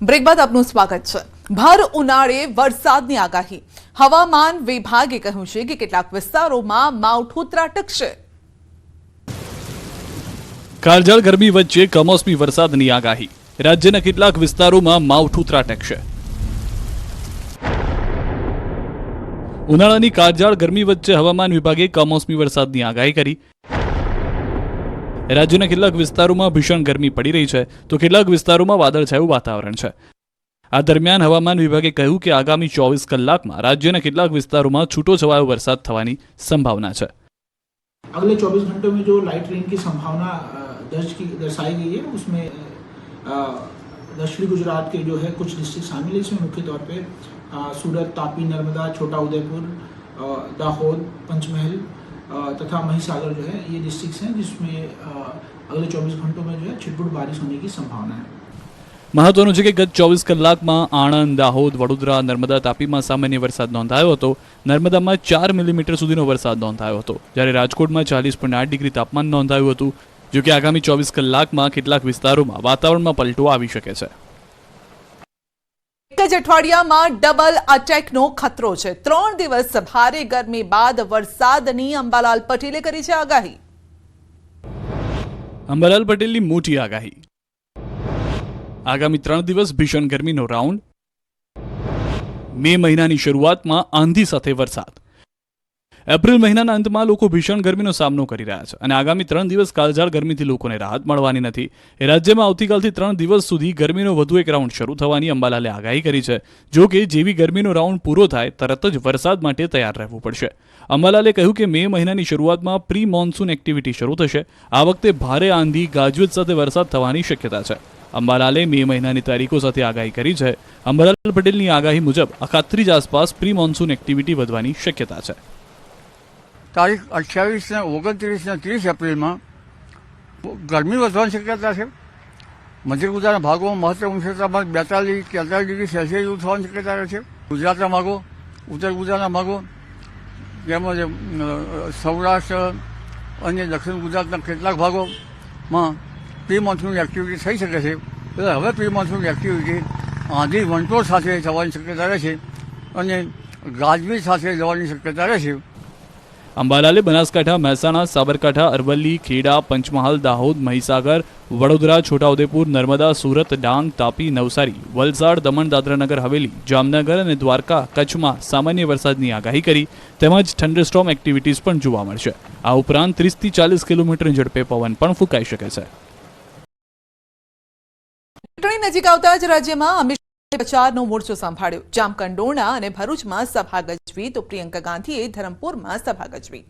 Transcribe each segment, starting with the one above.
Break બાદ આપનું સ્વાગત છે। ભર ઉનાળે વરસાદની આગાહી। હવામાન વિભાગે કહ્યું છે કે કેટલાક વિસ્તારોમાં માવઠું ત્રાટકશે। કાળઝાળ ગરમી વચ્ચે કમોસમી વરસાદની આગાહી। રાજ્યના કેટલાક વિસ્તારોમાં માવઠું ત્રાટકશે। ઉનાળાની કાળઝાળ ગરમી વચ્ચે હવામાન વિભાગે કમોસમી વરસાદની આગાહી કરી। રાજ્યના કેટલાક વિસ્તારોમાં ભીષણ ગરમી પડી રહી છે તો કેટલાક વિસ્તારોમાં વાદળછાયું વાતાવરણ છે। આ દરમિયાન હવામાન વિભાગે કહ્યું કે આગામી 24 કલાકમાં રાજ્યના કેટલાક વિસ્તારોમાં છૂટોછવાયો વરસાદ થવાની સંભાવના છે। अगले 24 घंटों में जो लाइट रेन की संभावना दर्शाई गई है उसमें दक्षिणी गुजरात के जो है कुछ डिस्ट्रिक्ट शामिल है। इसमें मुख्य तौर पे सूरत, तापी, नर्मदा, छोटा उदयपुर, दाहोद, पंचमहल तथा महिसागर जो है ये डिस्ट्रिक्ट्स हैं जिसमें अगले 24 घंटों में जो है छिटपुट बारिश होने की संभावना है। મહત્વનું છે કે ગત 24 કલાકમાં આણંદ, દાહોદ, વડોદરા, નર્મદા, તાપીમાં સામાન્ય વરસાદ નોંધાયો હતો। નર્મદામાં 4 મિલીમીટર સુધીનો વરસાદ નોંધાયો હતો, જ્યારે રાજકોટમાં 40.8 ડિગ્રી તાપમાન નોંધાયું હતું। જો કે આગામી 24 કલાકમાં કેટલાક વિસ્તારોમાં વાતાવરણમાં પલટો આવી શકે છે। એક જ અઠવાડિયામાં ડબલ અટેકનો ખતરો છે। 3 દિવસ ભારે ગરમી બાદ વરસાદની અંબાલાલ પટેલે કરી છે આગાહી। અંબાલાલ પટેલની મોટી આગાહી। આગામી 3 દિવસ ભીષણ ગરમીનો રાઉન્ડ। મે મહિનાની શરૂઆતમાં આંધી સાથે વરસાદ। એપ્રિલ મહિનાના અંતમાં લોકો ભીષણ ગરમીનો સામનો કરી રહ્યા છે અને આગામી 3 દિવસ કાળઝાળ ગરમીથી લોકોને રાહત મળવાની નથી। રાજ્યમાં આવતીકાલથી 3 દિવસ સુધી ગરમીનો વધુ એક રાઉન્ડ શરૂ થવાની અંબાલાલે આગાહી કરી છે। જો કે જેવી ગરમીનો રાઉન્ડ પૂરો થાય તરત જ વરસાદ માટે તૈયાર રહેવું પડશે। અંબાલાલે કહ્યું કે મે મહિનાની શરૂઆતમાં પ્રી મોન્સૂન એક્ટિવિટી શરૂ થશે। આ વખતે ભારે આંધી ગાજવીજ સાથે વરસાદ થવાની શક્યતા છે। અંબાલાલે મે મહિનાની તારીખો સાથે આગાહી કરી છે। અંબાલાલ પટેલની આગાહી મુજબ અખાત્રીજ આસપાસ પ્રી મોન્સૂન એક્ટિવિટી વધવાની શક્યતા છે। તારીખ 28 ને 29 ને 30 એપ્રિલમાં ગરમી વધવાની શક્યતા છે। મધ્ય ગુજરાતના ભાગોમાં મહત્તમ ઉષ્ણ તાપમાન 42 કે 43 ડિગ્રી સેલ્સિયસ જેવું થવાની શક્યતા રહે છે। ગુજરાતના ભાગો, ઉત્તર ગુજરાતના ભાગો તેમજ સૌરાષ્ટ્ર અને દક્ષિણ ગુજરાતના કેટલાક ભાગોમાં પ્રી મોન્સૂન એક્ટિવિટી થઈ શકે છે। એટલે હવે પ્રી મોન્સૂન એક્ટિવિટી આંધી વંટોળ સાથે થવાની શક્યતા રહે છે અને ગાજવીજ સાથે જવાની શક્યતા રહે છે। અંબાલાલે બનાસકાંઠા, મહેસાણા, સાબરકાંઠા, અરવલ્લી, ખેડા, પંચમહાલ, દાહોદ, મહીસાગર, વડોદરા, છોટાઉદેપુર, નર્મદા, સુરત, ડાંગ, તાપી, નવસારી, વલસાડ, દમણ, દાદરાનગર હવેલી, જામનગર અને દ્વારકા, કચ્છમાં સામાન્ય વરસાદની આગાહી કરી। તેમજ થંડરસ્ટોર્મ એક્ટિવિટીઝ પણ જોવા મળશે। આ ઉપરાંત 30 થી 40 કિલોમીટર ઝડપે પવન પણ ફૂંકાઈ શકે છે। ચૂંટણી નજીક આવતા જ રાજ્યમાં અમિત શાહે પ્રચારનો મોરચો સંભાળ્યો। જામકંડોરણા અને ભરૂચમાં સભા ગજવી તો પ્રિયંકા ગાંધીએ ધરમપુરમાં સભા ગજવી।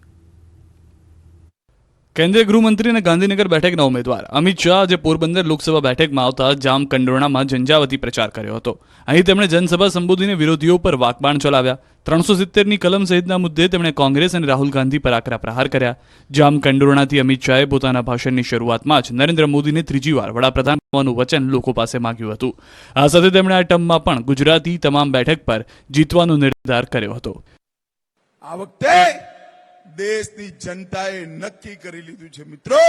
કેન્દ્રીય ગૃહમંત્રી અને ગાંધીનગર બેઠકના ઉમેદવાર અમિત શાહ આજે પોરબંદર લોકસભા બેઠકમાં આવતા જામકંડોરણામાં ઝંઝાવતી પ્રચાર કર્યો હતો। અહીં તેમણે જનસભા સંબોધીને વિરોધીઓ પર વાકબાણ ચલાવ્યા। 370ની કલમ સહિતના મુદ્દે તેમણે કોંગ્રેસ અને રાહુલ ગાંધી પર આકરા પ્રહાર કર્યા। જામકંડોરણાથી અમિત શાહે પોતાના ભાષણની શરૂઆતમાં જ નરેન્દ્ર મોદીને ત્રીજી વાર વડાપ્રધાન બનવાનું વચન લોકો પાસે માંગ્યું હતું। આ સાથે તેમણે આ ટર્મમાં પણ ગુજરાતી તમામ બેઠક પર જીતવાનો નિર્ધાર કર્યો હતો। આ વખતે દેશની જનતાએ નક્કી કરી લીધું છે મિત્રો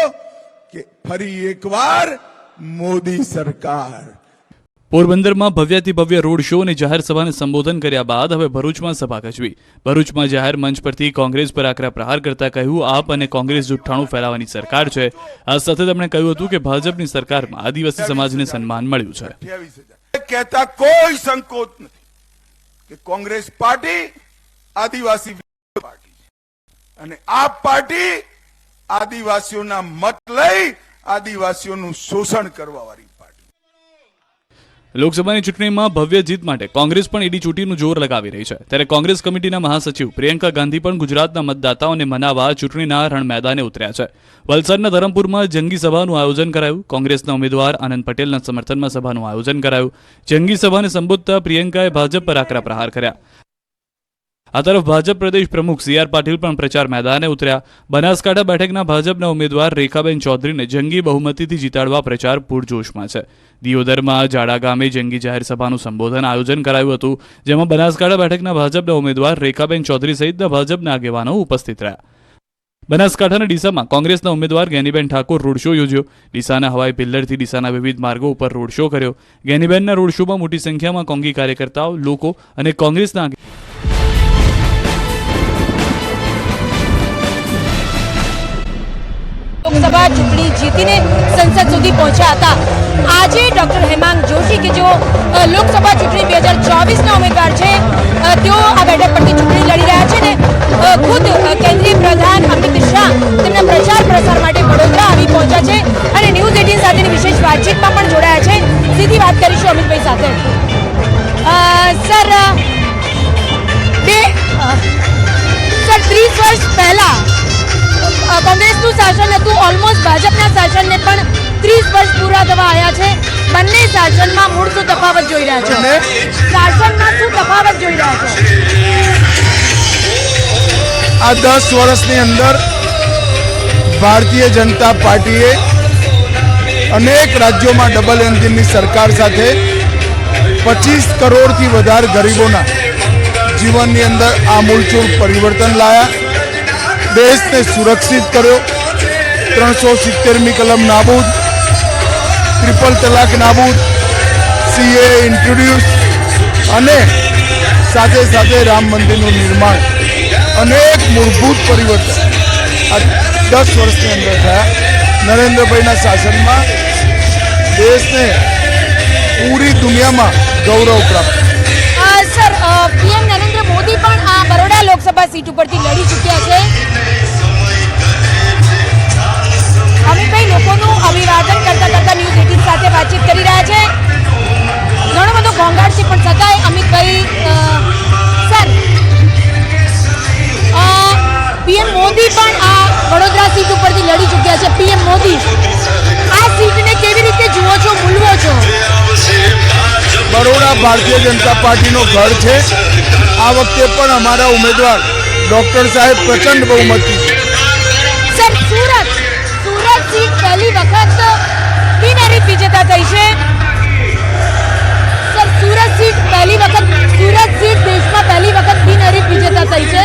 કે ફરી એકવાર મોદી સરકાર। પોરબંદરમાં ભવ્યાતિ ભવ્ય રોડ શો અને જાહેર સભાને સંબોધન કર્યા બાદ હવે ભરૂચમાં સભા ગજવી। ભરૂચમાં જાહેર મંચ પરથી કોંગ્રેસ પર આકરા પ્રહાર કરતા કહ્યું, આપ અને કોંગ્રેસ જુઠ્ઠાણું ફેલાવવાની સરકાર છે। આ સાથે તેમણે કહ્યું હતું કે ભાજપની સરકારમાં આદિવાસી સમાજને સન્માન મળ્યું છે। કહેતા કોઈ સંકોચ નથી કે કોંગ્રેસ પાર્ટી આદિવાસી પાર્ટી અને આપ પાર્ટી આદિવાસીઓના મત લઈ આદિવાસીઓનું શોષણ કરવા વાળી પાર્ટી। લોકસભાની ચૂંટણીમાં ભવ્ય જીત માટે કોંગ્રેસ પણ એડી ચોટીનું જોર લગાવી રહી છે। ત્યારે કોંગ્રેસ કમિટીના મહાસચિવ પ્રિયંકા ગાંધી પણ ગુજરાતના મતદાતાઓને મનાવવા ચૂંટણીના રણ મેદાને ઉતર્યા છે। વલસાડના ધરમપુરમાં જંગી સભાનું આયોજન કરાયું। કોંગ્રેસના ઉમેદવાર આનંદ પટેલના સમર્થનમાં સભાનું આયોજન કરાયું। જંગી સભાને સંબોધતા પ્રિયંકાએ ભાજપ પર આકરા પ્રહાર કર્યા। આ તરફ ભાજપ પ્રદેશ પ્રમુખ સી આર પાટીલ પણ પ્રચાર મેદાને ઉતર્યા। બનાસકાંઠા બેઠકના ભાજપના ઉમેદવાર રેખાબેન ચૌધરીને જંગી બહુમતીથી જીતાડવા પ્રચાર પૂરજોશમાં છે। દિયોદરમાં જાડા ગામે જંગી જાહેર સભાનું સંબોધન આયોજન કરાયું હતું, જેમાં બનાસકાંઠા બેઠકના ભાજપના ઉમેદવાર રેખાબેન ચૌધરી સહિતના ભાજપના આગેવાનો ઉપસ્થિત રહ્યા। બનાસકાંઠાના ડીસામાં કોંગ્રેસના ઉમેદવાર જ્ઞાનીબેન ઠાકોર રોડ શો યોજ્યો. ડીસાના હવાઈ પિલ્લરથી ડીસાના વિવિધ માર્ગો ઉપર રોડ શો કર્યો. જ્ઞાનીબેનના રોડ શોમાં મોટી સંખ્યામાં કોંગી કાર્યકર્તાઓ, લોકો અને કોંગ્રેસના લોકસભા ચૂંટણી જીતીને સંસદ સુધી પહોંચ્યા હતા. આજે ડોક્ટર હેમાંગ જોશી કે જેઓ લોકસભા ચૂંટણી 2024ના ઉમેદવાર છે, તેઓ આ બેઠક પરથી ચૂંટણી લડી રહ્યા છે ને ખુદ કેન્દ્રીય પ્રધાન અમિત શાહ તેમના પ્રચાર પ્રસાર માટે વડોદરા આવી પહોંચ્યા છે અને ન્યૂઝ 18 સાથેની વિશેષ વાતચીતમાં પણ જોડાયા છે. સીધી વાત કરીશું અમિતભાઈ સાથે. સર 30 વર્ષ પહેલા કોંગ્રેસનું શાસન હતું, ઓલમોસ્ટ ભાજપના શાસનને પણ 30 વર્ષ પૂરા થવા આવ્યા છે. બંને શાસનમાં મૂળ શું તફાવત જોઈ રહ્યા છો? શાસનમાં શું તફાવત જોઈ રહ્યા છો? આ 10 વર્ષની અંદર ભારતીય જનતા પાર્ટીએ અનેક રાજ્યોમાં ડબલ એન્જિનની સરકાર સાથે 25 કરોડથી વધારે ગરીબોના જીવનની અંદર આમૂલચૂલ પરિવર્તન લાયા. દેશને સુરક્ષિત કર્યો. 370મી કલમ નાબૂદ, ટ્રિપલ તલાક નાબૂદ, CA ઇન્ટ્રોડ્યુસ અને સાથે સાથે રામ મંદિરનું નિર્માણ, અનેક મૂળભૂત પરિવર્તન આ 10 વર્ષની અંદર થયા. નરેન્દ્રભાઈના શાસનમાં દેશને પૂરી દુનિયામાં ગૌરવ પ્રાપ્ત. સર, પીએમ નરેન્દ્ર મોદી પણ આ બરોડા લોકસભા સીટ ઉપરથી લડી ચૂક્યા છે. અમિતભાઈ લોકોનું અભિવાદન કરતા ન્યૂઝ 18 સાથે વાતચીત કરી રહ્યા છે. ઘણો બધો ઘોંઘાટ છે પણ છતાંય અમિતભાઈ, સર પીએમ મોદી પણ આ વડોદરા સીટ ઉપરથી લડી ચૂક્યા છે. પીએમ મોદી આ સીટને કેવી રીતે જુઓ છો, મૂલવો છો? બરોડા ભારતીય જનતા પાર્ટીનો ઘર છે. આ વખતે પણ અમારા ઉમેદવાર ડોક્ટર સાહેબ પ્રચંડ બહુમતી. સર, સુરત સીટ પહેલી વખત બિનહરીફ વિજેતા થઈ છે. સર, સુરત સીટ દેશમાં પહેલી વખત બિનહરીફ વિજેતા થઈ છે.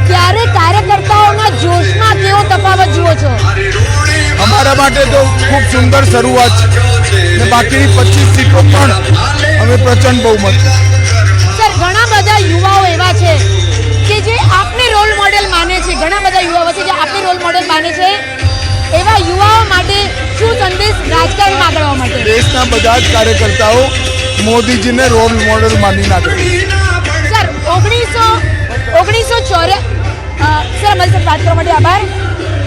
ત્યારે કાર્યકર્તાઓના જોશમાં કેવો તફાવત જુઓ છો? અમારા માટે તો ખૂબ સુંદર શરૂઆત છે ને બાકીની 25 સીટો પણ અમે પ્રચંડ બહુમત. સર, ઘણા બધા યુવાઓ એવા છે કે જે આપને રોલ મોડેલ માને છે. ઘણા બધા યુવાઓ છે જે આપને રોલ મોડેલ માને છે. એવા યુવાઓ માટે શું સંદેશ રાજકારણમાં આગળ આવવા માટે? દેશના બધા જ કાર્યકર્તાઓ મોદીજીને રોલ મોડેલ માની નાખે. સર, 1994 સર, અમારી સાથે વાત કરવા માટે આભાર.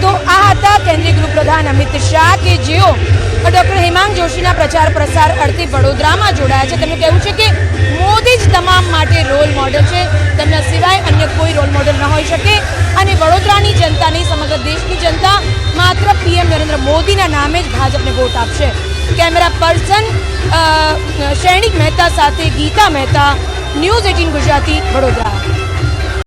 તો આ હતા કેન્દ્રીય ગૃહપ્રધાન અમિત શાહ કે જેઓ ડોક્ટર હેમાંગ જોશીના પ્રચાર પ્રસાર અર્થે વડોદરામાં જોડાયા છે. તેમનું કહેવું છે કે મોદી જ તમામ માટે રોલ મોડેલ છે, તેમના સિવાય અન્ય કોઈ રોલ મોડેલ ન હોઈ શકે અને વડોદરાની જનતા નહીં, સમગ્ર દેશની જનતા માત્ર પીએમ નરેન્દ્ર મોદીના નામે જ ભાજપને વોટ આપશે. કેમેરા પર્સન શૈણિક મહેતા સાથે ગીતા મહેતા, ન્યૂઝ 18 ગુજરાતી, વડોદરા.